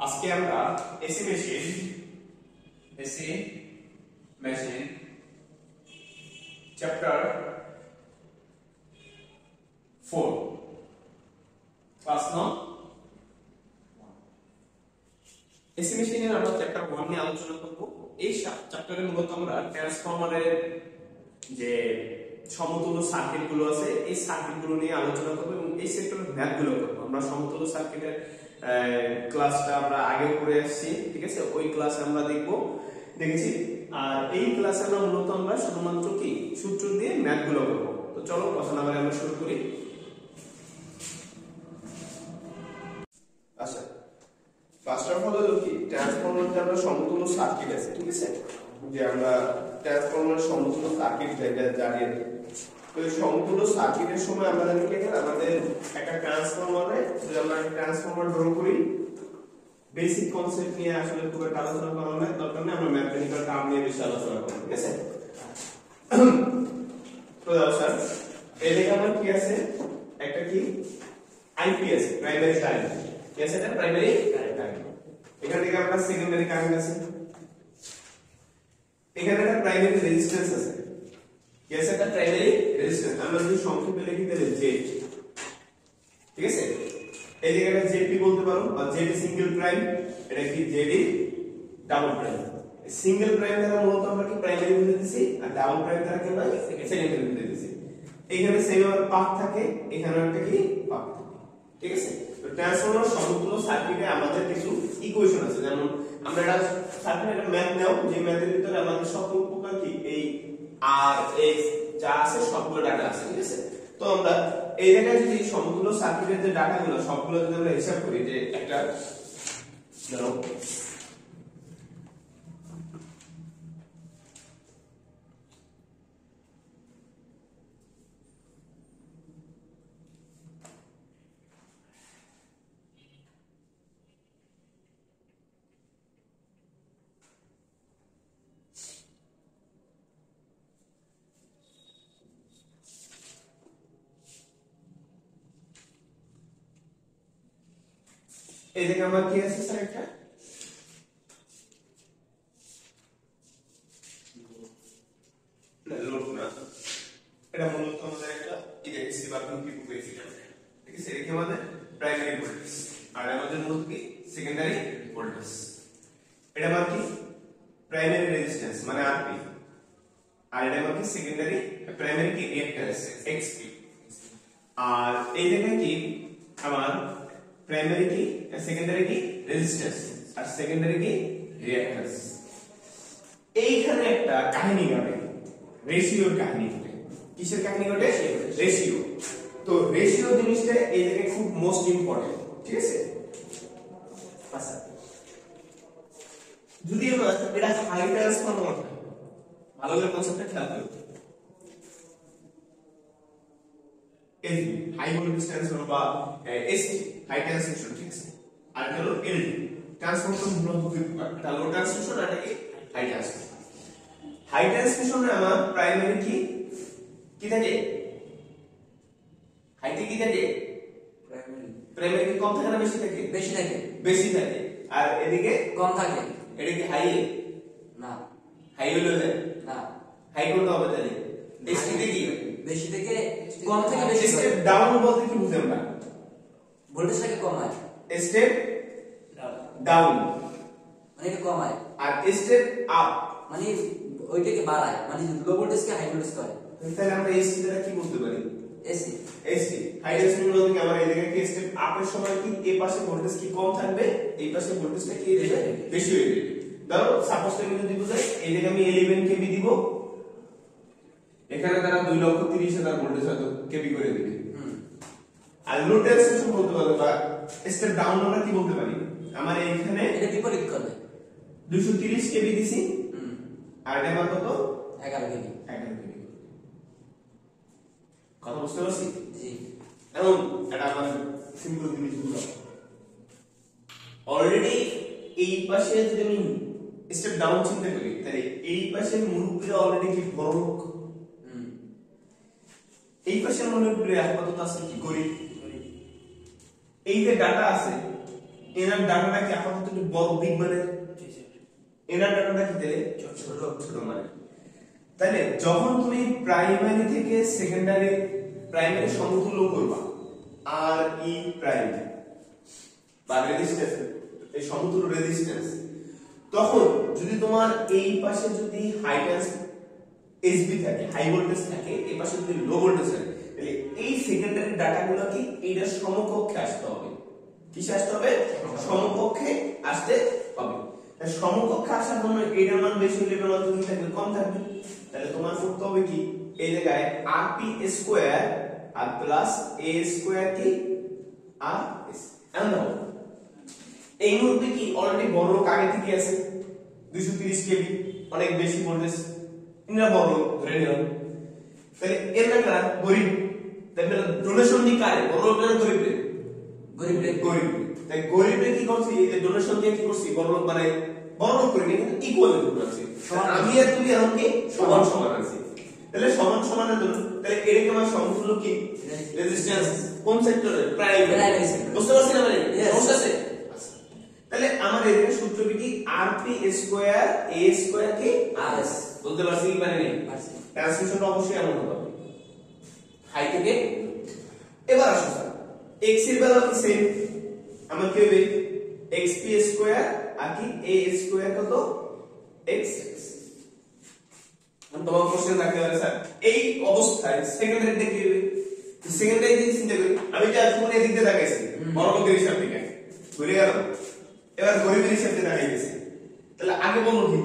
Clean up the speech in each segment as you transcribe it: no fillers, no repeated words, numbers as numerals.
আজকে আমরা AC machine chapter 4 class নং এসি মেশিনের আমরা চ্যাপ্টার 1 নিয়ে আলোচনা করব। এই চ্যাপ্টারে মূলত আমরা ট্রান্সফরমারের যে সমতুল্য সার্কিট গুলো আছে এই সার্কিট গুলো নিয়ে আলোচনা করব এবং এই সেক্টরের ম্যাথ গুলো করব। আমরা সমতুল্য সার্কিটের ক্লাসটা আমরা আগেও করে আসছি, ঠিক আছে? ওই ক্লাস আমরা দেখেছি। আর এই ক্লাসে আমরা মূলত আমরা শুধুমাত্র কি সূত্র দিয়ে ম্যাথ গুলো করব। তো চলো কথা না বলে আমরা শুরু করি। আচ্ছা, ফার্স্ট অফ অল হলো কি ট্রান্সফরমারের যে আমরা সমতুল্য সার্কিট আছে, ঠিক আছে? যে আমরা ট্রান্সফরমারের সমতুল্য সার্কিট যেটা জানি, তো এই সমতুল্য সার্কিটের সময় আমরা জানি কি আমাদের একটা ট্রান্সফরমারে যদি আমরা ট্রান্সফরমার ড্র করি, বেসিক কনসেপ্ট নিয়ে আসলে খুব একটা আলোচনা করা হয় দরকার নেই, আমরা ম্যাথমেটিক্যাল টার্ম নিয়ে বেশি আলোচনা করব, ঠিক আছে? তো স্যার এই দেখে আমার কি আছে, একটা কি আইপি আছে, প্রাইমারি কারেন্ট। কি আছে এটা? Primary current. এখান থেকে আমরা সেকেন্ডারি কারেন্ট আছে, এখানে একটা প্রাইমারি রেজিস্ট্যান্স আছে। কি আছে? একটা প্রাইমারি রেজিস্ট্যান্স। আমরা যদি সংক্ষেপে লিখি তাহলে জেড, ঠিক আছে? এই জায়গাটা জেডি বলতে পারো বা জেডি সিঙ্গেল প্রাইম, এটা কি JD double prime. Single prime দ্বারা মূলত আমরা কি প্রাইমারি বুঝে দিছি, আর ডাবল প্রাইম দ্বারা কি আমরা সেকেন্ডারি বুঝে দিছি। এইখানে সেম আবার পাথ থাকে, এখানে একটা কি পাথ থাকে, ঠিক আছে? তো ট্রান্সফরমার সমতুল্য সার্কিটে আমাদের কিছু ইকুয়েশন আছে, যেমন আমরা এটা সার্কিটের একটা ম্যাথ নাও, যে ম্যাথের ভিতরে আমাদের সব প্রকার কি এই আর এক্স যা আছে সবগুলো ডাটা আছে, ঠিক আছে? তো আমরা এই জায়গায় যদি সমতুল্য সার্কিটের যে ডাটাগুলো সবগুলো যদি আমরা হিসাব করি, যে একটা ধরো এই জায়গায় আমার কি আছে স্যার, একটা লোড না, এটা মূলত আমাদের একটা ইলেকট্রিসিটি বা পিপি কোএফিশিয়েন্ট, ঠিক আছে? এটা আমাদের প্রাইমারি ভোল্টেজ, আর আমাদের মূলত কি সেকেন্ডারি ভোল্টেজ। এটা আমার কি প্রাইমারি রেজিস্ট্যান্স মানে আরপি, আর এটা আমার কি সেকেন্ডারি প্রাইমারি কি রিঅ্যাক্ট্যান্স এক্সপি। আর এই জায়গায় কি আমার প্রাইমারি কি সেকেন্ডারি কি রেজিস্ট্যান্স আর সেকেন্ডারি কি রিঅ্যাক্ট্যান্স। এইখানে একটা কাহিনী ঘটে, রেশিওর কাহিনী ঘটে। কিসের কাহিনী ঘটে? রেশিও। তো রেশিও জিনিসটা এই জায়গায় খুব মোস্ট ইম্পর্টেন্ট, ঠিক আছে? আচ্ছা, যদি আমরা এটা হাই ট্রান্সফরমার, ভালো করে কনসেপ্টটা খেয়াল করো। এলডি হাই ভোল্টেজ ট্রান্সফরমার বা এসটি হাই ট্রান্সমিশন, ঠিক আছে? আর হলো এলডি ট্রান্সফরমার মূলত দুই প্রকার, একটা লো ট্রান্সমিশন আর একটা কি হাই ট্রান্সমিশন। হাই ট্রান্সমিশনে আমার প্রাইমারি কি থাকে, হাইতে কি থাকে, প্রাইমারি কি কম থাকে না বেশি থাকে? বেশি থাকে। বেশি থাকে। আর এদিকে কম থাকে। এটা কি হাই না, হাই হলো না, হাই করতে হবে তাহলে এসটি তে কি বেশি থেকে কম থেকে বেশি স্টেপ ডাউন বলতে কি বুঝি আমরা? ভোল্টেজটাকে কমায়, স্টেপ ডাউন মানে এটা কমায়, আর স্টেপ আপ মানে ওইটাকে বাড়ায়, মানে লো ভোল্টেজকে হাই ভোল্টেজ করে। তাহলে আমরা এসটি দ্বারা কি বলতে পারি? এসি এসটি হাই ট্রান্সমিশন বলতে কি আমার এই জায়গায় কি স্টেপ আপের সময় কি এই পাশে ভোল্টেজ কি কম থাকবে, এই পাশে ভোল্টেজটা কি দেবে বেশি হয়ে যাবে। ধরো সাপোজ আমি যদি বুঝাই, এই জায়গায় আমি 11 কেভি দিব, এখানে তারা 2,30,000 ভোল্টেজ হয়তো কেভি করে দিবে। আর লো ট্রান্সমিশন বলতে পারবে বা স্টেপ ডাউন আমরা কি বলতে পারি, আমার এইখানে এটা বিপরীত করবে, 230 কেভি দিছি, আর এটা আমার কত 11 কেভি। 11 কেভি। কথা বুঝতে পারছি? জি। এখন এটা আমার সিম্পল জিনিস বুঝো, অলরেডি এই পাশে যদি আমি স্টেপ ডাউন চিন্তা করি, তাহলে এই পাশের মুরব্বীরা অলরেডি কি বড় লোক, এই পাশের মুরব্বীরা আপাতত আছে কি গরিব। এই যে ডাটা আছে এনার ডাটাটা কি আপাতত একটু বড় বিগ মানে এনার ডাটাটা কি তাহলে ছোট ছোট মানে তাহলে যখন তুমি প্রাইমারি থেকে সেকেন্ডারি প্রাইমারি সমতুল্য করবা আর ই প্রাইম বা রেজিস্ট্যান্স এই সমতুল্য রেজিস্ট্যান্স তখন যদি তোমার এই পাশে যদি হাই টেন্স এসবি থাকে হাই ভোল্টেজ থাকে এই পাশে যদি লো ভোল্টেজ থাকে তাহলে এই সেকেন্ডারি ডাটাগুলো কি এইটা সমকক্ষে আসতে হবে কিসে আসতে হবে সমকক্ষে আসতে হবে তাই সমকক্ষে আসার জন্য এটার মান বেশি হলে এটার মান কি থাকবে কম থাকবে তাহলে তোমার করতে হবে কি এই জায়গায় rp স্কয়ার আর প্লাস a স্কয়ার কি আর s এমন দাও এই মুহূর্তে কি অলরেডি বড় লোক আগে থেকে আছে 230 কেভি অনেক বেশি ভোল্টেজ ইনরা বড় লোক ধরে নিলাম তাহলে এর না গরিব তাহলে ডোনেশন দি কারে বড় লোক না গরিব গরিব তাই গরিবরে কি করছি এই যে ডোনেশন দিয়ে কি করছি বড় লোক মানে বড় লোক করে কিন্তু ইকুয়াল করছি আমি আর তুমি এখন কি সমান সমান আছি তাহলে সমান সমানের জন্য তাহলে এরকম আমার সমতুল্য কি রেজিস্ট্যান্স কোন সেক্টরে প্রাইমারি বুঝতে পারছেন না মানে সমস্যা আছে তাহলে আমার এর সূত্র কি rp স্কয়ার a স্কয়ার কি rs বলতে পারছি কি মানে নেই ট্রান্সমিশনটা অবশ্যই এমন হবে হাই থেকে এবার আসো স্যার x এর ভ্যালু কি সেম আমার কি হবে xp স্কয়ার আর কি a স্কয়ার কত x আমি তোমার কোশ্চেন রাখতে পারি স্যার এই অবস্থায় সেকেন্ডারি দেখে হবে সেকেন্ডারি দিকে চিন্তা করি আমি যে আজকে এদিক দিয়ে দেখাইছি বড় লোকের হিসাব থেকে ভুলে গেল এবার গরিবের হিসাব থেকে দেখাই গেছে তাহলে আগে বলবো কি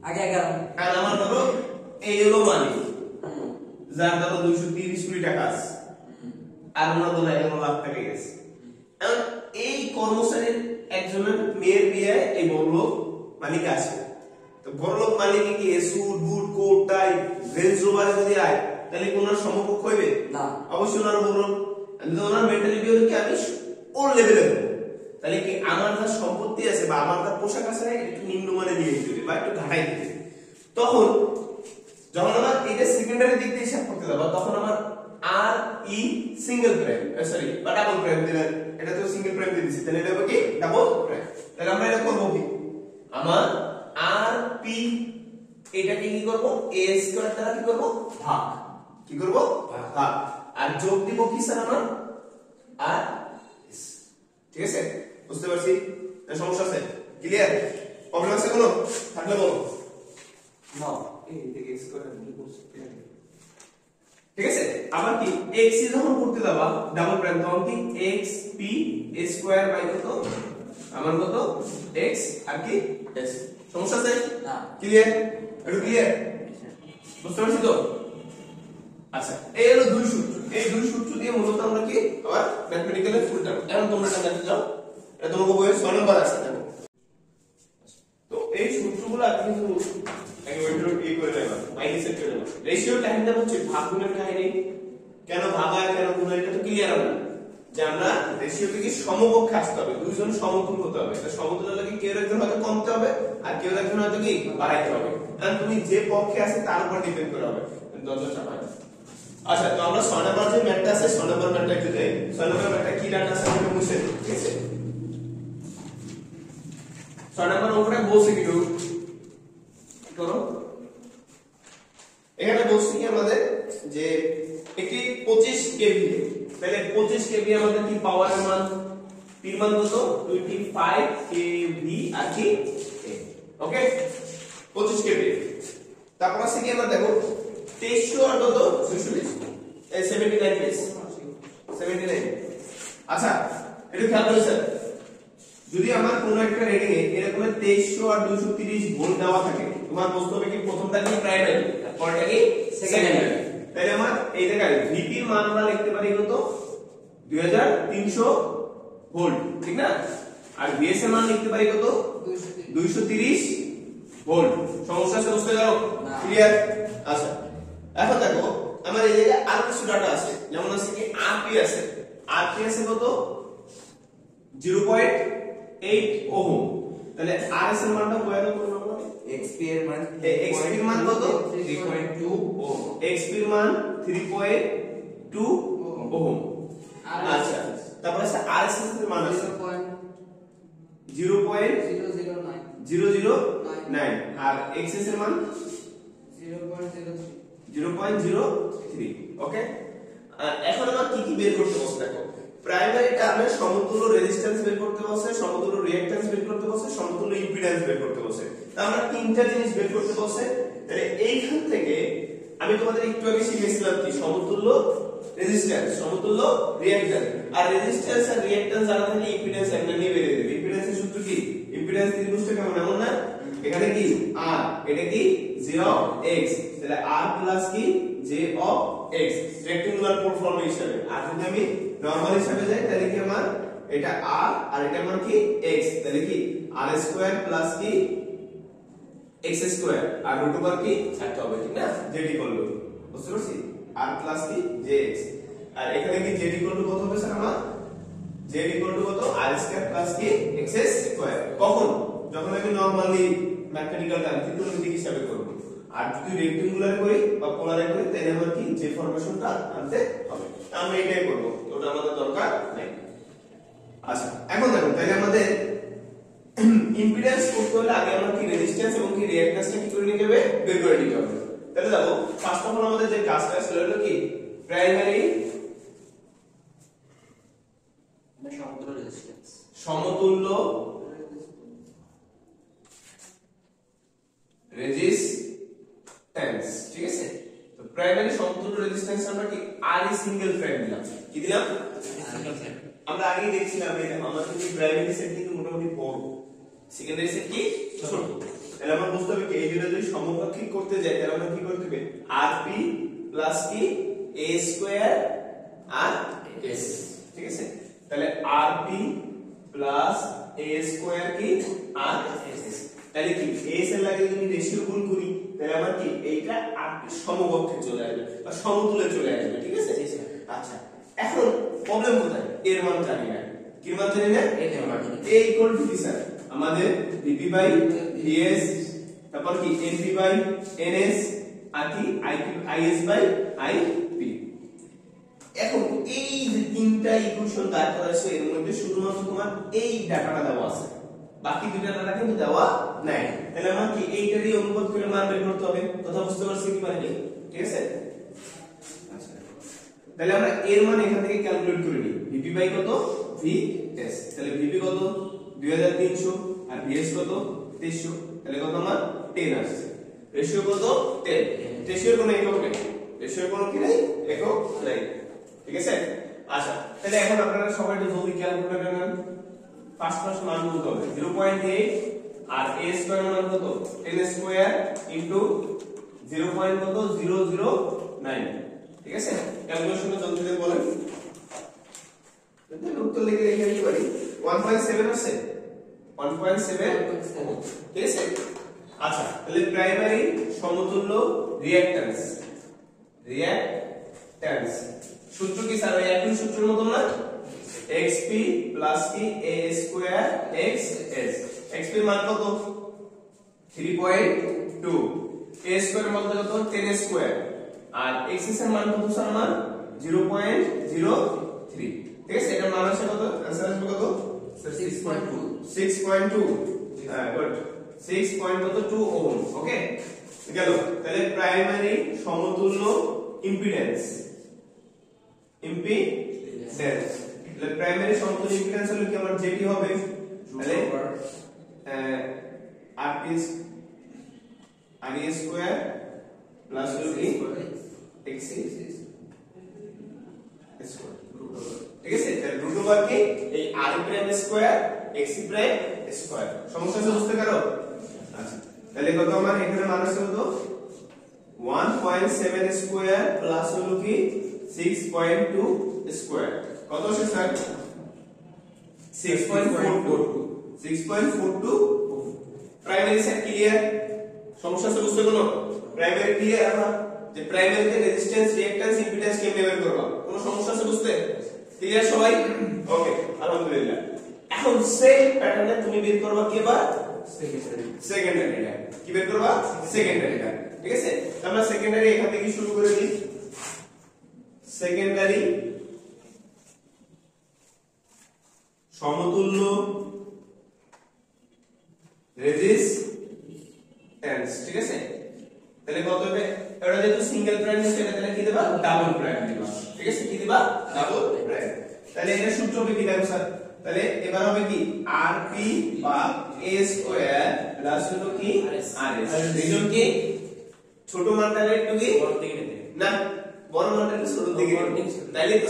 আগে 11 আর আমার ধরো এই হলো মানি যার ধরো 230 কোটি টাকা আছে আর ওনার ধরো 11 লাখ টাকা গেছে এখন এই কর্মচারীর একজনের মেয়ের বিয়ে এই বড়লোক মালিক আছে তো বড়লোক মালিক কি suit boot coat tie range রোভারে যদি আয় তাহলে কি ওনার সমকক্ষ হইবে না অবশ্যই ওনার বড়লোক ওনার মেন্টালিটি হলো কি আমি ওর লেভেলে তাহলে কি আমার যা সম্পত্তি আছে বা আমার যা পোশাক আছে একটু নিম্নমানে নিয়ে দিতে বা একটু ঘাটাই দিতে তখন যখন আমার এটা সেকেন্ডারি দিক দিয়ে হিসাব করতে যাবো তখন আমার আর ই সিঙ্গেল প্রাইম সরি বা ডাবল প্রাইম দিলেন এটা তো সিঙ্গেল প্রাইম দিয়ে দিছি তাহলে এটা হবে কি ডাবল প্রাইম তাহলে আমরা এটা করব কি আমার আর পি এটাকে কি করব a স্কয়ার দ্বারা কি করব ভাগ কি করব ভাগ আর যোগ দিব কি স্যার আমার আর ঠিক আছে বুঝতে পারছি না সমস্যা আছে ক্লিয়ার প্রবলেম আছে কোনো থাকলে বলো নাও এই থেকে x করে কি করছি ঠিক আছে আবার কি x যখন করতে যাবা ডাবল প্রাইম তখন কি xp স্কয়ার বাই কত আমার কত x আর কি s সমস্যা আছে না ক্লিয়ার একটু ক্লিয়ার বুঝতে পারছি তো আচ্ছা এই হলো দুই সূত্র এই দুই সূত্র দিয়ে মূলত আমরা কি আবার ম্যাথমেটিক্যালি ফুল টার্ম এখন তোমরা এটা জানতে চাও এটা তোমাকে বইয়ে 6 নম্বর আছে দেখো তো এই সূত্রগুলো কিন্তু একেবারে এই করে নেবা মাইনাস এর করে নেবা রেশিও টাইমটা হচ্ছে ভাগ গুণের কাহিনী কেন ভাগ হয় কেন গুণ এটা তো ক্লিয়ার হবে যে আমরা রেশিওকে কি সমকক্ষে আসতে হবে দুইজন সমতুল্য হতে হবে এটা সমতুল্য লাগে কেউ একজন হয়তো কমতে হবে আর কেউ একজন হয়তো কি বাড়াইতে হবে কারণ তুমি যে পক্ষে আছে তার উপর ডিপেন্ড করে হবে দশটা চাপায় আচ্ছা তো আমরা 6 নম্বর যে ম্যাথটা আছে 6 নম্বর ম্যাথটা একটু দেই 6 নম্বর ম্যাথটা কি ডাটা আছে আমরা মুছে দিই ঠিক আছে 6 নম্বর অঙ্কটা বলছে কি করো এখানে বলছি কি আমাদের যে একটি 25 কেভি তাহলে 25 কেভি আমাদের কি পাওয়ারের মান পির মান কত 25 কেভি আর কি ওকে 25 কেভি তারপর আছে কি আমরা দেখো 2300 আর কত 220 এই 79 পেজ 79 আচ্ছা এটা খেয়াল করো স্যার যদি আমার কোন একটা রেটিং এ এরকম 2300 আর 230 ভোল্ট দেওয়া থাকে তোমার বুঝতে হবে কি প্রথমটা কি প্রাইমারি আর পরেরটা কি সেকেন্ডারি তাহলে আমার এই জায়গায় ভিপি এর মান আমরা লিখতে পারি কত 2300 ভোল্ট ঠিক না আর ভিএস এর মান লিখতে পারি কত 230 ভোল্ট সমস্যা আছে বুঝতে পারো ক্লিয়ার আচ্ছা এখন দেখো আমার এই জায়গায় আর কিছু ডাটা আছে যেমন আছে কি আরপি আছে কত 0.8 ওহম তাহলে আরএস এর মানটা কত করব আমরা xp এর মান xp এর মান কত 3.2 ওহম xp এর মান 3.2 ওহম আচ্ছা তারপর আছে আরএস এর মান আছে 0.009 আর এক্সএস এর মান 0.03 ওকে। এখন আমরা কি কি বের করতে বলছে দেখো, প্রাইমারি টার্মে সমতুল্য রেজিস্ট্যান্স বের করতে বলছে, সমতুল্য রিঅ্যাকট্যান্স বের করতে বলছে, সমতুল্য ইম্পিডেন্স বের করতে বলছে। তা আমরা তিনটা জিনিস বের করতে বলছে। তাহলে এইখান থেকে আমি তোমাদের একটু আগে শিখিয়েছিলাম কি সমতুল্য রেজিস্ট্যান্স, সমতুল্য রিঅ্যাকট্যান্স। আর রেজিস্ট্যান্স আর রিঅ্যাকট্যান্স জানা থাকলে ইম্পিডেন্স এমনি নিয়ে বেরিয়ে যাবে। ইম্পিডেন্সের সূত্র কি? ইম্পিডেন্স ত্রিভুজটা কেমন এমন না? এখানে কি r, এটা কি j of x, তাহলে r প্লাস কি j of x rectangular form হিসাবে। আর যদি আমি নরমাল হিসাবে যাই তাহলে কি আমার এটা r আর এটা আমার কি x, তাহলে কি r স্কয়ার প্লাস কি x স্কয়ার আর রুট ওভার কি থাকতে হবে ঠিক না, z ইকুয়াল টু বুঝতে পারছি r প্লাস কি jx। আর এখানে কি z ইকুয়াল টু কত হবে স্যার আমার? z ইকুয়াল টু কত r স্কয়ার প্লাস কি x স্কয়ার। কখন? যখন আমি নরমালি ম্যাথমেটিক্যাল টার্ম ত্রিকোণমিতিক হিসাবে করব। আর যদি রেক্টাঙ্গুলার করি বা পোলারে করি তাহলে আমার কি যে ফরমেশনটা আনতে হবে, আমরা এটাই করব, ওটা আমাদের দরকার নেই। আচ্ছা এখন দেখো তাহলে আমাদের ইম্পিডেন্স করতে হলে আগে আমরা কি রেজিস্ট্যান্স এবং কি রিঅ্যাকট্যান্সটা কি করে নিতে হবে, বের করে নিতে হবে। তাহলে দেখো ফার্স্ট অফ অল আমাদের যে কাজটা ছিল হলো কি প্রাইমারি সমতুল্য রেজিস্ট্যান্স, সমতুল্য রেজিস্ট্যান্স, ঠিক আছে। তো প্রাইমারি সমতুল্য রেজিস্ট্যান্স আমরা কি আর সিঙ্গেল ফ্রেম দিলাম, কি দিলাম সিঙ্গেল ফ্রেম। আমরা আগেই দেখছিলাম এই আমরা যদি প্রাইমারি সেট কিন্তু মোটামুটি বড়, সেকেন্ডারি সেট কি ছোট। তাহলে আমরা বুঝতে হবে কি এই দুটো যদি সমপাক্ষিক করতে যাই তাহলে আমরা কি করতে হবে rp প্লাস কি a স্কয়ার আর s, ঠিক আছে। তাহলে rp প্লাস a স্কয়ার কি আর s, তাহলে কি s এর লাগে যদি রেশিও গুণ করি তাহলে আমার কি এইটা rp সমকক্ষে চলে আসবে বা সমতুলে চলে আসবে, ঠিক আছে। আচ্ছা এখন প্রবলেম কোথায়, এর মান জানি না, কি মান জানি না, এর মান a ইকুয়াল টু কি স্যার আমাদের vp বাই vs, তারপর কি np বাই ns আর কি is বাই ip। এখন এই যে তিনটা ইকুয়েশন দাঁড় করা আছে এর মধ্যে শুধুমাত্র তোমার এই ডাটাটা দেওয়া আছে, বাকি দুইটা ডাটা কিন্তু দেওয়া নাই। তাহলে আমার কি এইটারই অনুপাত করে মান বের করতে হবে, কথা বুঝতে পারছি কি পারিনি, ঠিক আছে। আচ্ছা তাহলে আমরা এর মান এখান থেকে ক্যালকুলেট করে নিই, vp বাই কত vs, তাহলে vp কত 2300 আর vs কত 2300, তাহলে কত আমার 10 আসছে। রেশিও কত 10, রেশিওর কোনো একক নেই, রেশিওর কোনো কি নাই একক নাই, ঠিক আছে। আচ্ছা তাহলে এখন আপনারা সবাই একটু জলদি ক্যালকুলেটর নেন, ফার্স্ট মান বলতে হবে 0.8 আর a স্কয়ার মান কত 10 স্কয়ার ইনটু 0.009, ঠিক আছে। ক্যালকুলেশনে জলদি করে বলেন, যদি উত্তর লিখে রেখে দিতে পারি 1.7 আসছে 1.7, ঠিক আছে। আচ্ছা তাহলে প্রাইমারি সমতুল্য রিঅ্যাকট্যান্স, রিঅ্যাকট্যান্স সূত্র কি স্যার ওই একই সূত্রের মত না, xp প্লাস কি a স্কয়ার xs, xp এর মান কত 3.2, a স্কয়ার এর মান কত 10 স্কয়ার আর xs এর মান কত স্যার আমার 0.03, ঠিক আছে। এটার মান আসে কত, आंसर আসবে কত 6.2, হ্যাঁ গুড 6.2 ওহম, ওকে গেল। তাহলে প্রাইমারি সমতুল্য ইম্পিডেন্স, তাহলে প্রাইমারি সমতুল্য ইম্পিডেন্স হলো কি আমার যেটি হবে তাহলে rp স্কয়ার প্লাস হলো কি xc স্কয়ার, ঠিক আছে। তাহলে রুট ওভার কি এই r prime square xc prime square, সমস্যা বুঝতে পারো। আচ্ছা তাহলে কত আমার এখানে মান আছে কত 1.7 স্কয়ার প্লাস হলো কি 6.2 স্কয়ার, কত আছে স্যার 6.42, প্রাইমারি সেট ক্লিয়ার, সমস্যা বুঝতে কোনো প্রাইমারি ক্লিয়ার। আমরা যে প্রাইমারিতে রেজিস্ট্যান্স রিঅ্যাকট্যান্স ইম্পিডেন্স কেমনে বের করব, কোনো সমস্যা আছে বুঝতে ক্লিয়ার সবাই, ওকে আলহামদুলিল্লাহ। এখন সেম প্যাটার্নে তুমি বের করবা কি এবার সেকেন্ডারিটা, কি বের করবা সেকেন্ডারিটা, ঠিক আছে। আমরা সেকেন্ডারি এখান থেকে শুরু করে দিই, সেকেন্ডারি সমতুল্য রেজিস্ট্যান্স, ঠিক আছে? তাহলে কত হবে? এটা যেহেতু সিঙ্গেল প্রাইম আছে তাহলে কি দেবা? ডাবল প্রাইম দিবা, ঠিক আছে? কি দিবা? Double prime. তাহলে এর সূত্র হবে কি দেখো স্যার? তাহলে এবার হবে কি আরপি বা a স্কয়ার প্লাস হলো কি আরএস। রিজন কি ছোট মানটা একটু কি বড় দিকে নিতে না বড় মানটা একটু ছোট দিকে তাইলে তো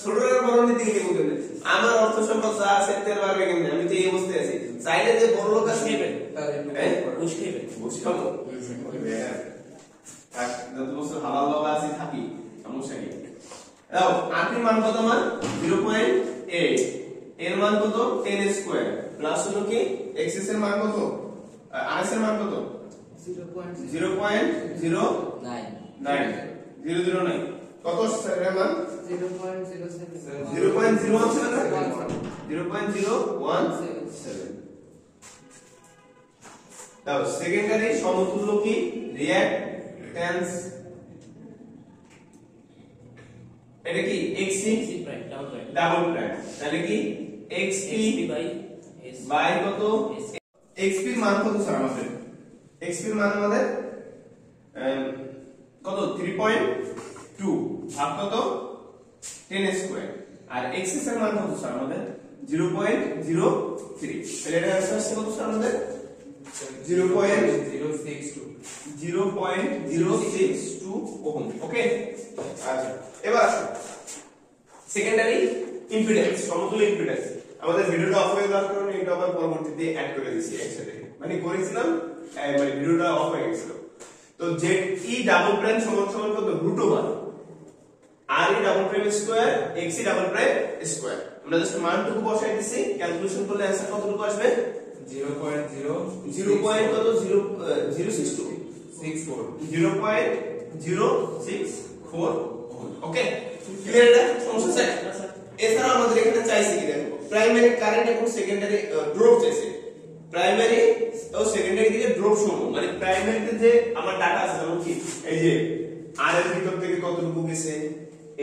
ছোটটার বড় দিকে নিতে হবে। আমার অর্থ সম্পদ যা আছে তেল বাড়বে কেমনে? আমি তো এই অবস্থায় আছি। চাইলে যে বড় লোক আছে বুঝবেন বুঝখাবো থাক যত বছর হালাল লাগা আছে থাকি সমস্যা নেই। দাও আরপি মান কত? মান 0.8, এর মান কত? 10 স্কয়ার প্লাস হলো কি এক্স এর মান কত? আরএস এর মান কত? 0.009 কত স্যার এর মান? 0.017 দাও সেকেন্ডারি সমতুল্য কি রিঅ্যাকট্যান্স এটা কি xc prime double prime double prime তাহলে কি xp বাই কত xp এর মান কত স্যার আমাদের? xp এর মান আমাদের কত 3.2 ভাগ কত 10 স্কয়ার আর xs এর মান কত স্যার আমাদের 0.03 তাহলে এটা आंसर আসছে কত স্যার আমাদের 0.062 ওহম। ওকে আচ্ছা এবার আসো সেকেন্ডারি ইম্পিডেন্স সমতুল্য ইম্পিডেন্স। আমাদের ভিডিওটা অফ হয়ে যাওয়ার কারণে এটা আবার পরবর্তীতে অ্যাড করে দিয়েছি একসাথে, মানে করেছিলাম মানে ভিডিওটা অফ হয়ে গেছিল। তো জেড ই ডাবল প্রাইম সমান সমান কত √1 আর e double prime square x e double prime square. আমরা জাস্ট মানটুকু বসাই দিছি, ক্যালকুলেশন করলে आंसर কতটুকু আসবে? 0.064 ওকে ক্লিয়ার? এটা সমস্যা আছে? এছাড়া আমাদের এখানে চাইছে কি দেখো প্রাইমারি কারেন্ট এবং সেকেন্ডারি ড্রপ চাইছে। প্রাইমারি ও সেকেন্ডারি দিকে ড্রপ সম, মানে প্রাইমারিতে যে আমার ডাটা আছে যেমন কি এই যে আর এর ভিতর থেকে কতটুকু গেছে,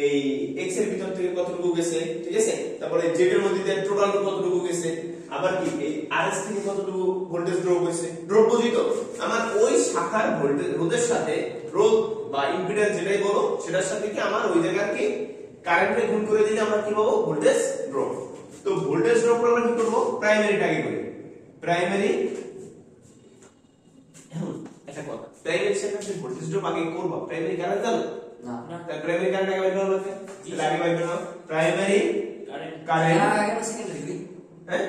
এই এক্স এর ভিতর থেকে কতটুকু গেছে, ঠিক আছে? তারপরে জেড এর মধ্যে দিয়ে টোটাল কতটুকু গেছে, আবার কি এই আরএস থেকে কতটুকু ভোল্টেজ ড্রপ হয়েছে, ড্রপ বুঝি তো আমার ওই শাখার ভোল্টেজ রোধের সাথে রোধ বা ইম্পিডেন্স যেটাই বলো সেটার সাথে কি আমার ওই জায়গার কি কারেন্টে গুণ করে দিলে আমরা কি পাবো? Voltage drop. তো ভোল্টেজ ড্রপ আমরা কি করব? প্রাইমারিটা আগে করি। প্রাইমারি এটা কথা প্রাইমারি সেখানে ভোল্টেজ ড্রপ আগে করব। প্রাইমারি কারেন্ট জানো না তাহলে প্রাইমারি কারেন্ট আগে বের করব। তাহলে আগে বের করব প্রাইমারি কারেন্ট আগে সেকেন্ডারি হ্যাঁ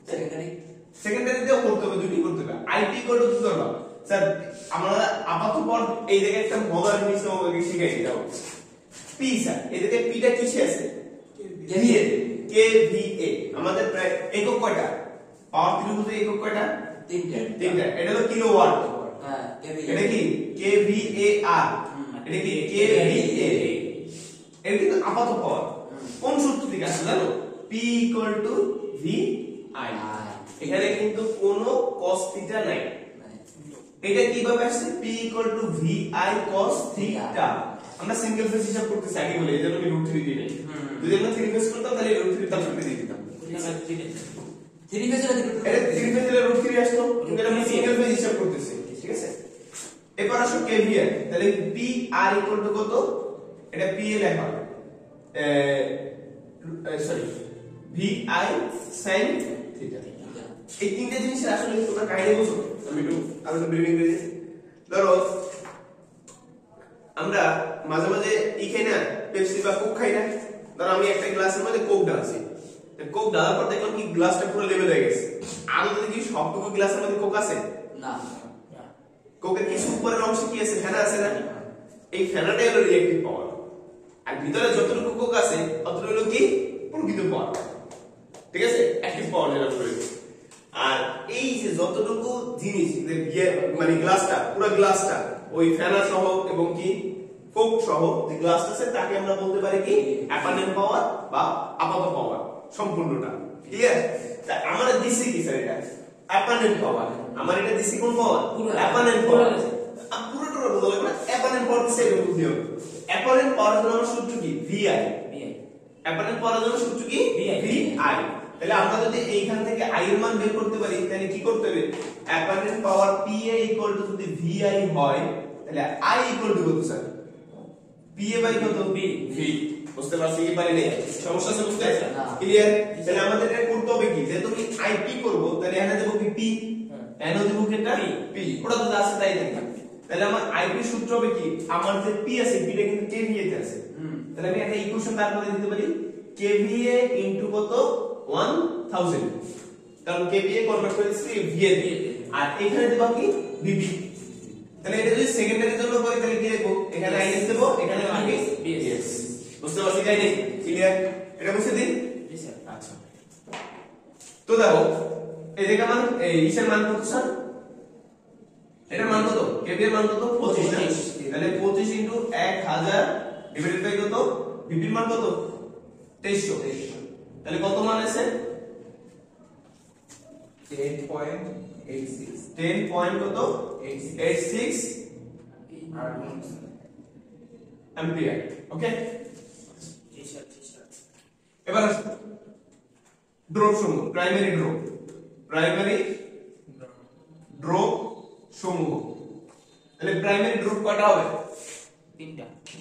সেকেন্ডারি সেকেন্ডারিতেও করতে হবে, দুটি করতে হবে। আইপি কোড কি করবা স্যার? আমরা আপাতত এই জায়গায় একটা মজার জিনিস তোমাকে শিখাই দাও। পি স্যার এই জায়গায় পিটা কিসে আছে? কেভিএ কেভিএ আমাদের প্রায় একক কয়টা? পাওয়ার ত্রিভুজের একক কয়টা? তিনটা। এটা হলো কিলোওয়াট। হ্যাঁ এটা কি কেভিএআর, এটা কি কেভিএ। এটা কিন্তু আপাতত পাওয়ার কোন সূত্র থেকে আসে জানো? P VI। এখানে কিন্তু কোনো cos থিটা নাই। এটা কিভাবে আসছে? P VI cos theta. আমরা সিঙ্গেল ফেজ হিসাব করতেছি আগে বলে, এজন্য আমি √3 দিই নাই। যদি আমরা থ্রি ফেজ করতাম তাহলে √3 তার সাথে দিয়ে দিতাম। থ্রি ফেজের এটা থ্রি ফেজের √3 আসতো, কিন্তু আমরা সিঙ্গেল ফেজ হিসাব করতেছি, ঠিক আছে? এবার আসো কেভিএ, তাহলে PR কত? এটা PA লেখা সরি VI sin থিটা। এই তিনটা জিনিসের আসলে তোমরা কাহিনী বুঝো। আমি একটু আলাদা বিল্ডিং করে দিই। ধরো আমরা মাঝে মাঝে ই খাই না, পেপসি বা কোক খাই না। ধরো আমি একটা গ্লাসের মধ্যে কোক ঢালছি, কোক ঢালার পর দেখলাম কি গ্লাসটা পুরো লেভেল হয়ে গেছে। আলাদা কি সবটুকু গ্লাসের মধ্যে কোক আছে? না। কোকের কিছু উপরের অংশে কি আছে? ফেনা আছে না? এই ফেনাটাই হলো রিঅ্যাকটিভ পাওয়ার, আর ভিতরে যতটুকু কোক আছে ততটুকু হলো কি প্রকৃত পাওয়ার, ঠিক আছে? অ্যাক্টিভ পাওয়ার যেটা বলে। আর এই যে যতটুকু জিনিস মানে গ্লাসটা পুরো গ্লাসটা ওই ফেনা সহ এবং কি কোক সহ যে গ্লাসটা আছে তাকে আমরা বলতে পারি কি অ্যাপারেন্ট পাওয়ার বা আপাত পাওয়ার সম্পূর্ণটা। ক্লিয়ার? তা আমরা দিছি কি স্যার? এটা অ্যাপারেন্ট পাওয়ার। আমার এটা দিছি কোন পাওয়ার? Apparent power. পুরোটা বলতে হবে না, অ্যাপারেন্ট পাওয়ার দিছে এটা বুঝিও। অ্যাপারেন্ট পাওয়ার জন্য আমার সূত্র কি? VI। অ্যাপারেন্ট পাওয়ার জন্য সূত্র কি? VI। তাহলে আমরা যদি এইখান থেকে i এর মান বের করতে পারি তাহলে কি করতে হবে অ্যাপারেন্ট পাওয়ার PA যদি VI হয় তাহলে I কত স্যার PA বাই কত V বুঝতে পারছি কি পারি নাই সমস্যা আছে বুঝতে ক্লিয়ার তাহলে আমাদের এটা করতে হবে কি যে তুমি IP করব তাহলে এখানে দেব কি P এখানে দেব কি এটা P ওটা তো আছে তাই থাকবে তাহলে আমার IP সূত্র হবে কি আমার যে P আছে P টা কিন্তু KVA তে আছে তাহলে আমি একটা ইকুয়েশন তারপরে দিতে পারি KVA ইনটু কত 1000 কারণ KVA কনভার্ট করে দিচ্ছি VA তে আর এখানে দেব কি VB তাহলে এটা যদি সেকেন্ডারির জন্য করি তাহলে কি লিখব এখানে IS দেব এখানে আমি BS বুঝতে পারছি তাই নেই ক্লিয়ার এটা বুঝতে দিন জি স্যার আচ্ছা তো দেখো এই জায়গা মান এই ইসের মান কত স্যার এটা মান কত KVA এর মান কত 25 তাহলে 25 ইনটু 1000 ডিভাইডেড বাই কত VB এর মান কত 2300 তাহলে কত মান আছে 10 পয়েন্ট কত 86 অ্যাম্পিয়ার ওকে এবার ড্রপ সমূহ প্রাইমারি ড্রপ সমূহ তাহলে প্রাইমারি ড্রপ কয়টা হবে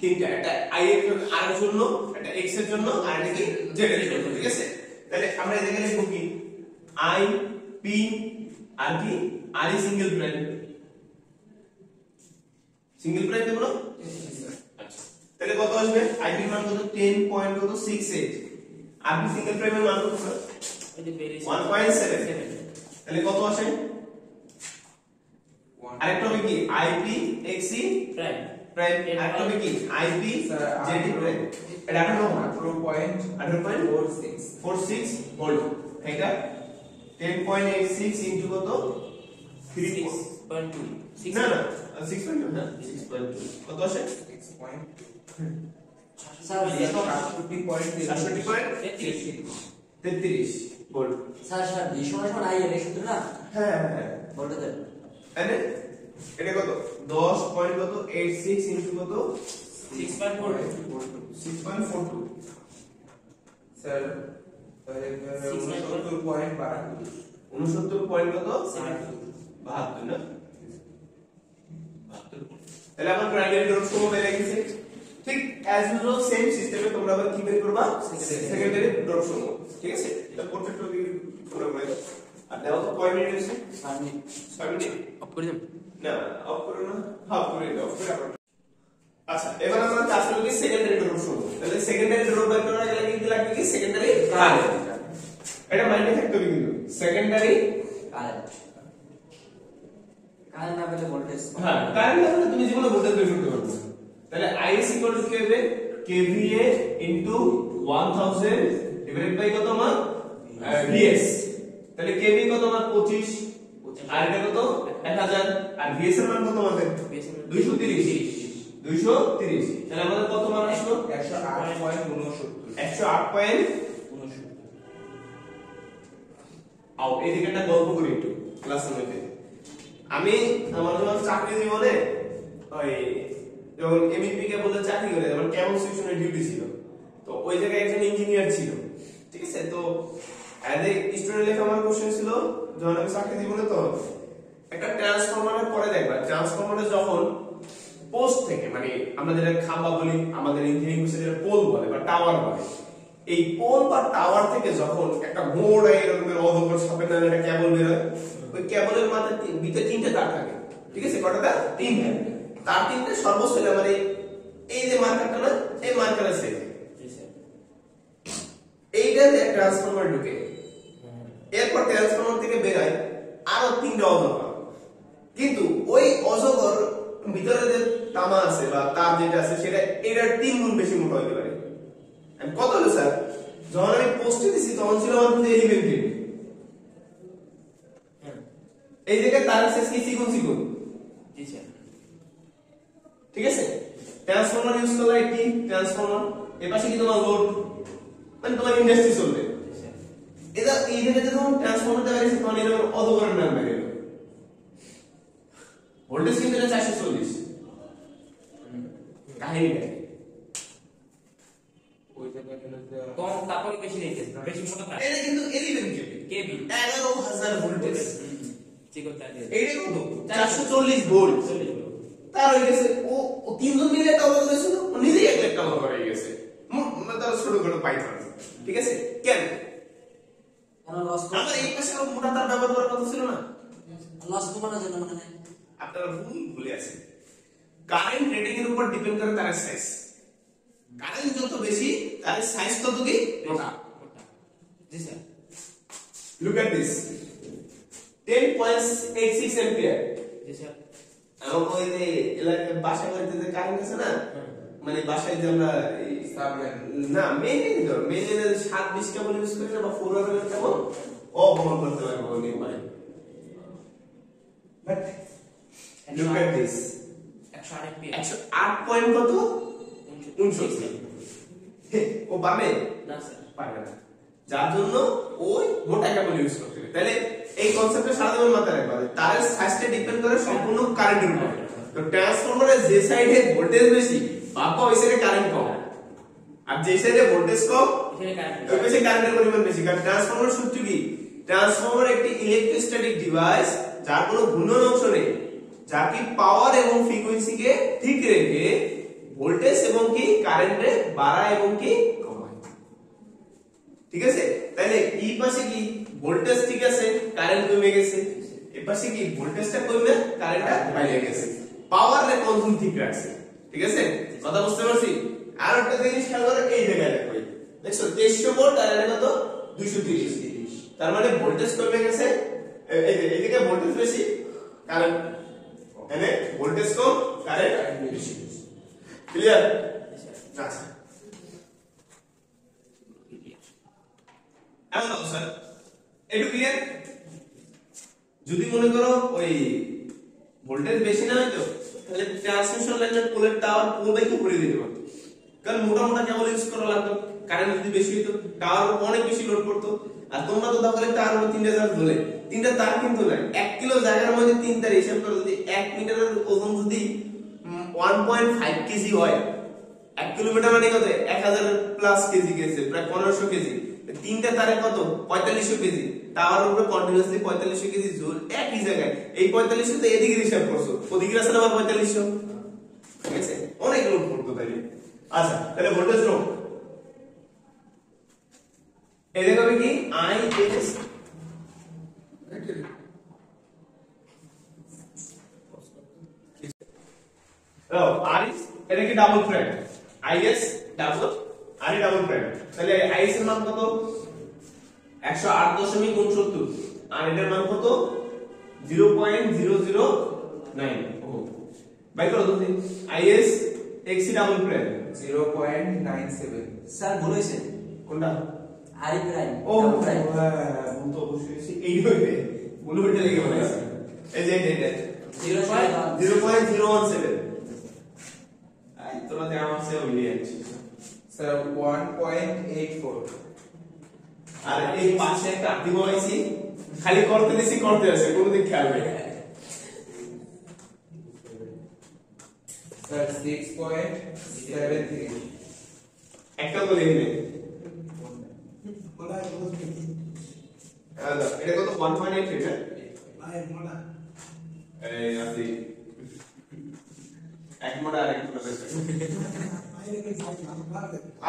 তিনটা একটা i এর জন্য r এর জন্য একটা x এর জন্য আর একটা কি z এর জন্য ঠিক আছে তাহলে আমরা এখানে লিখব কি i p আর কি r ই সিঙ্গেল প্রাইম দেব না আচ্ছা তাহলে কত আসবে i p এর মান কত 10.68 r p সিঙ্গেল প্রাইমের মান কত স্যার 1.7 তাহলে কত আসে আরেকটা হবে কি ip x e প্রাইম আরেকটা হবে কি ip z e প্রাইম এটা আমরা 18.46 ভোল্ট এটা 10.86 ইনটু কত 3.2 না 6.2 না 6.2 কত আসে 6.2 স্যার 63 ভোল্ট স্যার V সমান I এর সূত্র না হ্যাঁ বলতে দেন তাহলে এটা কত 10.86 ইনটু কত 6.42 স্যার তাহলে 69 পয়েন্ট 69 কত 72 না 72 তাহলে আমার প্রাইমারি ড্রপ সমূহ বের হয়ে গেছে ঠিক অ্যাজ ইউজুয়াল সেম সিস্টেমে তোমরা আবার কি বের করবা সেকেন্ডারি ড্রপ সমূহ ঠিক আছে এটা প্রত্যেকটা দিকে পুরো করে আর দাও তো কয় মিনিট আছে 6 মিনিট অফ করে দেন না অফ করো না হাফ করে দাও ফির আবার আচ্ছা এবার আমরা কাজ করব কি সেকেন্ডারি ড্রপ সমূহ তাহলে সেকেন্ডারি ড্রপ বের করার গেলে কি লাগবে কি সেকেন্ডারি কারেন্ট এটা মাইন্ডে থাকতে হবে কিন্তু সেকেন্ডারি কারেন্ট না পেলে ভোল্টেজ হ্যাঁ কারেন্ট না হলে তুমি জীবনে ভোল্টেজ বের করতে পারবে না তাহলে IS কি হবে KVA 1000 ডিভাইডেড বাই কত মান VS তাহলে KVA কত মান 25 আর এটা কত 1000 আর VS এর মান কত মান 230 তাহলে আমাদের কত মান আসলো 108.69 আও এদিকে একটা গল্প করি একটু ক্লাসের মধ্যে আমি আমার যখন চাকরি জীবনে ওই যখন এমইপি কে বলে চাকরি করে আমার কেমন সেকশনে ডিউটি ছিল তো ওই জায়গায় একজন ইঞ্জিনিয়ার ছিল ঠিক আছে তো অ্যাজ এ স্টুডেন্ট লেখা আমার কোশ্চেন ছিল যখন আমি চাকরি জীবনে তো একটা ট্রান্সফরমারের পরে দেখবা ট্রান্সফরমারে যখন পোস্ট থেকে মানে আমরা যেটা খাম্বা বলি আমাদের ইঞ্জিনিয়ারিং কোর্সে যেটা পোল বলে বা টাওয়ার বলে এই পোল বা টাওয়ার থেকে যখন একটা মোড় এরকমের অধঃপতন সাপের নামে একটা কেবল বের হয় ওই কেবলের মাথায় ভিতরে তিনটে তার থাকে ঠিক আছে কয়টা তার তিনটে তার তিনটে সর্বোচ্চ মানে এই যে মার্কারটা না এই মার্কার আছে এইটা যে ট্রান্সফরমার ঢুকে এরপর ট্রান্সফরমার থেকে বের হয় আরো তিনটা অজগর কিন্তু ওই অজগর ভিতরে যে তামা আছে বা তার যেটা আছে সেটা এটার 3 গুণ বেশি মোটা হতে পারে আমি কত হলো স্যার যখন আমি পোস্টে দিছি তখন ছিল আমার কিন্তু 11 কেভি এই জায়গায় তার শেষ কি সিগুন জি স্যার ঠিক আছে ট্রান্সফরমার ইউজ করলে কি ট্রান্সফরমার এর পাশে কি তোমার লোড মানে তোমার ইন্ডাস্ট্রি চলবে এটা এই জায়গায় যখন ট্রান্সফরমার দেওয়া হয়েছে তখন এর অধকরণ নাম বের হলো ভোল্টেজ কিন্তু এটা 440 কাহিনী কম তারপরে বেশি রেখেছে বেশি মোটা তার এটা কিন্তু 11 কেভি কেবি 11000 ভোল্টেজ ঠিক করতে আছে এইটা কত 440 ভোল্ট তার হয়ে গেছে ও তিনজন মিলে একটা অবদান দিয়েছিল ও নিজেই একটা অবদান হয়ে গেছে তার ছোট ছোট পাইথন ঠিক আছে কেন কারণ লস আমার এই পাশে আরো মোটা তার ব্যবহার করার কথা ছিল না লস কমানোর জন্য মনে হয় আপনারা ভুলে আছেন কারেন্ট রেটিং এর উপর ডিপেন্ড করে তার সাইজ কারেন্ট যত বেশি তার সাইজ তত কি মোটা জি sir look at this 10.86 ampere জি স্যার আমার ওই যে এলাকায় বাসা বাড়িতে যে কারেন্ট আছে না মানে বাসায় যে আমরা না মেইনলি ধর মেইনলি 7-20 কেবল ইউজ করি না বা 4 এর কেবল ও বহন করতে পারবো উনি মানে but look at this 108 MP 108 point কত 69 ও পাবে না স্যার পারবে না যার জন্য ওই মোটা কেবল ইউজ করতে হবে তাহলে এই কনসেপ্টটা সারা জীবন মাথায় রাখবা তার সাইজটা ডিপেন্ড করে সম্পূর্ণ কারেন্টের উপর তো ট্রান্সফরমারের যে সাইডে ভোল্টেজ বেশি বাবা ওই সাইডে কারেন্ট কম আর যে সাইডে ভোল্টেজ কম ওই পাশে কারেন্টের পরিমাণ বেশি কারণ ট্রান্সফরমার সূত্র কি ট্রান্সফরমার একটি ইলেকট্রোস্ট্যাটিক ডিভাইস যার কোনো ঘূর্ণন অংশ নেই যা কি পাওয়ার এবং ফ্রিকোয়েন্সিকে ঠিক রেখে ভোল্টেজ এবং কি কারেন্টে বাড়ায় এবং কি কমায় ঠিক আছে তাহলে এই পাশে কি ভোল্টেজ ঠিক আছে কারেন্ট কমে গেছে এই পাশে কি ভোল্টেজটা কমে কারেন্টটা বাইরে গেছে পাওয়ার রে কনজিউম ঠিক রাখছে ঠিক আছে কথা বুঝতে পারছি আর একটা জিনিস খেয়াল করো এই জায়গায় দেখো দেখছো 2300 ভোল্ট আর এটা কত 230 তার মানে ভোল্টেজ কমে গেছে এইদিকে ভোল্টেজ বেশি কারেন্ট এনে ভোল্টেজ কম কারেন্ট বেশি ক্লিয়ার আচ্ছা এখন স্যার একটু ক্লিয়ার যদি মনে করো ওই ভোল্টেজ বেশি না হয়তো তাহলে ট্রান্সমিশন লাইনের পোলের টাওয়ার পোল বাই কি করে দিতে পারতো কারণ মোটা মোটা কেবল ইউজ করা লাগতো কারেন্ট যদি বেশি হতো টাওয়ার অনেক বেশি লোড করতো আর তোমরা তো তাহলে টাওয়ার 3টা তার ধরে 3টা তার কিন্তু না 1 কিলো জায়গার মধ্যে 3 তার হিসাব করো যদি 1 মিটারের ওজন যদি 1.5 কেজি হয় 1 কিলোমিটার মানে কত 1000 প্লাস কেজি গেছে প্রায় 1500 কেজি 3টা তারে কত 4500 কেজি টাওয়ারের উপরে কন্টিনিউয়াসলি 4500 কেজি জোর একই জায়গায় এই 4500 তো এদিকে হিসাব করছো ওদিকে আছে না 4500 ঠিক আছে অনেক লোড করতে তাইলে আচ্ছা তাহলে ভোল্টেজ লো এই দেখো কি আই এস আর ইস এটা কি ডাবল ফ্রেম আইএস ডাবল আর ডাবল ফ্রেম তাহলে আইএস এর মান কত 108.69 আর এটার মান কত 0.009 ওহো বাই করো তুমি আইএস এক্সি ডাবল ফ্রেম 0.97 স্যার ভুল হয়েছে কোনটা আই প্রাইম ও হ্যাঁ ভুল তো অবশ্যই এই হইবে ভুল হইতে লেগে বলেছে এই যে এটা 0.017 আই তোরা দেয়া আছে ওই আছে স্যার 1.84 আর এই পাশে একটা আটি বসাইছি খালি করতে দিছি করতে আছে কোনোদিন খেয়াল নেই স্যার 6.73 একটা বলে দিলে এটা কত 1.8 ঠিক আছে এই আসি এক মোটা আর এক মোটা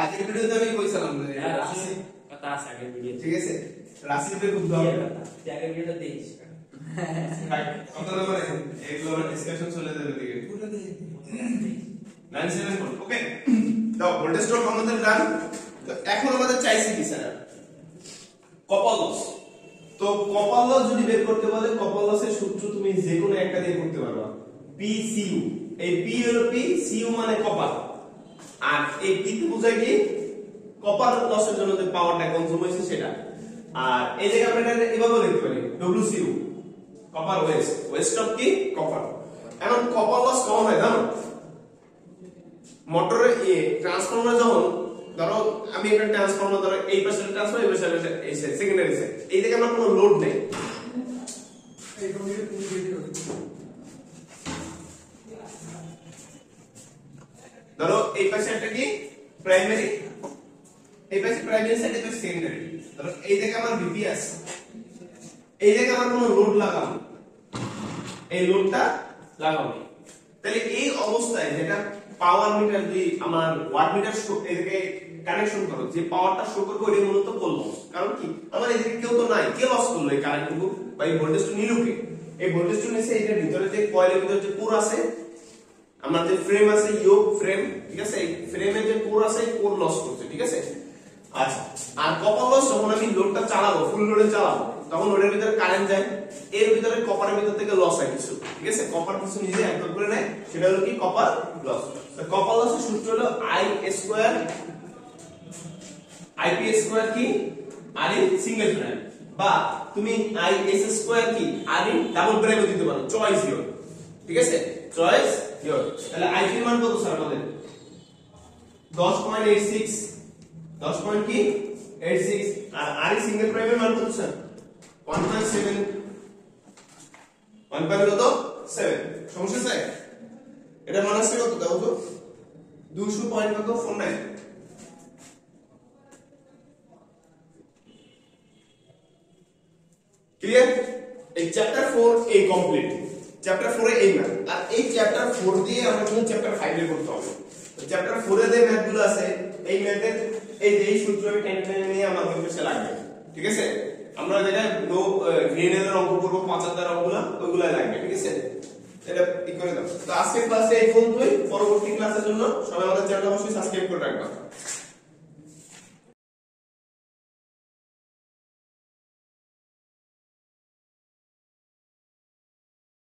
আজকের ভিডিওতে আমি কইছিলাম রাশি কথা আছে আগের ভিডিও ঠিক আছে রাশিতে খুব দরকার আগের ভিডিওটা দেখিস কত নম্বরে এগুলো ডিসকাশন চলে যাবে দিকে 97 ওকে দাও ভোল্টেজ ড্রপ আমাদের ডান তো এখন আমাদের চাইছে কি স্যার কপার লস তো কপার লস যদি বের করতে বলে কপার লসের সূত্র তুমি যে কোনো একটা দিয়ে করতে পারবা PCU এই P হলো P CU মানে কপার আর এই P তে বোঝায় কি কপার লসের জন্য যে পাওয়ারটা কনজিউম হয়েছে সেটা আর এই জায়গায় আমরা এটা এভাবে লিখতে পারি WCU কপার ওয়েস্ট অফ কি কপার এখন কপার লস কম হয় জানো মোটরের ট্রান্সফরমার যখন ধরো আমি একটা ট্রান্সফরমার ধরো এই পাশে ট্রান্সফার এই পাশে এই সেকেন্ডারি সাইড এই দিকে আমার কোনো লোড নেই ধরো এই পাশে একটা কি প্রাইমারি এই পাশে প্রাইমারি সাইড, এই পাশে সেকেন্ডারি। ধরো এই জায়গায় আমার ভিপি আছে, এই জায়গায় আমার কোনো লোড লাগাবো, এই লোডটা লাগাবো। তাহলে এই অবস্থায় যেটা পাওয়ার মিটার যদি আমার ওয়াট মিটার এদিকে কানেকশন করো, যে পাওয়ারটা শো করবে ওটা মূলত কোল লস। কারণ কি আমার এদিকে কেউ তো নাই, কে লস করলো এই কারেন্টটুকু বা এই ভোল্টেজটা নিলুকে? এই ভোল্টেজটা নিছে এটার ভিতরে যে কয়েলের ভিতরে যে কোর আছে, আমার যে ফ্রেম আছে ইয়োক ফ্রেম, ঠিক আছে, এই ফ্রেমে যে কোর আছে এই কোর লস করছে, ঠিক আছে। আচ্ছা, আর কপার লস যখন আমি লোডটা চালাবো, ফুল লোডে চালাবো, তখন ওটার ভিতরে কারেন্ট যায়, এর ভিতরে কপারের ভিতর থেকে লস হয় কিছু, ঠিক আছে। কপার কিছু নিজে অ্যাবজর্ব করে নেয়, সেটা হলো কি কপার লস। কপার লসের সূত্র হলো আই স্কয়ার আইপি স্কয়ার কি আর ই সিঙ্গেল প্রাইম, বা তুমি আই এস স্কয়ার কি আর ই ডাবল প্রাইম দিতে পারো, চয়েস ইওর, ঠিক আছে, চয়েস ইওর। তাহলে আইপি মান কত স্যার আমাদের 10.86, 10 পয়েন্ট কি 86, আর আর ই সিঙ্গেল প্রাইমের মান কত স্যার 1.7, 1.7। সমস্যা স্যার এটা মান আসছে কত দাও তো 200.49। ক্লিয়ার? এই চ্যাপ্টার 4 এই কমপ্লিট, চ্যাপ্টার 4 এ এই ম্যাথ, আর এই চ্যাপ্টার 4 দিয়ে আমরা কিন্তু চ্যাপ্টার 5 এর করতে হবে। তো চ্যাপ্টার 4 এর যে ম্যাথগুলো আছে এই ম্যাথের এই সূত্র আমি টেনে নিয়ে আমার কাছে লাগবে, ঠিক আছে। আমরা যেটা লো গ্রেডের অঙ্ক করব 75 অঙ্কগুলো ওইগুলো লাগবে, ঠিক আছে। এটা ই করে দাও। তো আজকের ক্লাসে এই পর্যন্তই, পরবর্তী ক্লাসের জন্য সবাই আমাদের চ্যানেলটা অবশ্যই সাবস্ক্রাইব করে রাখবা।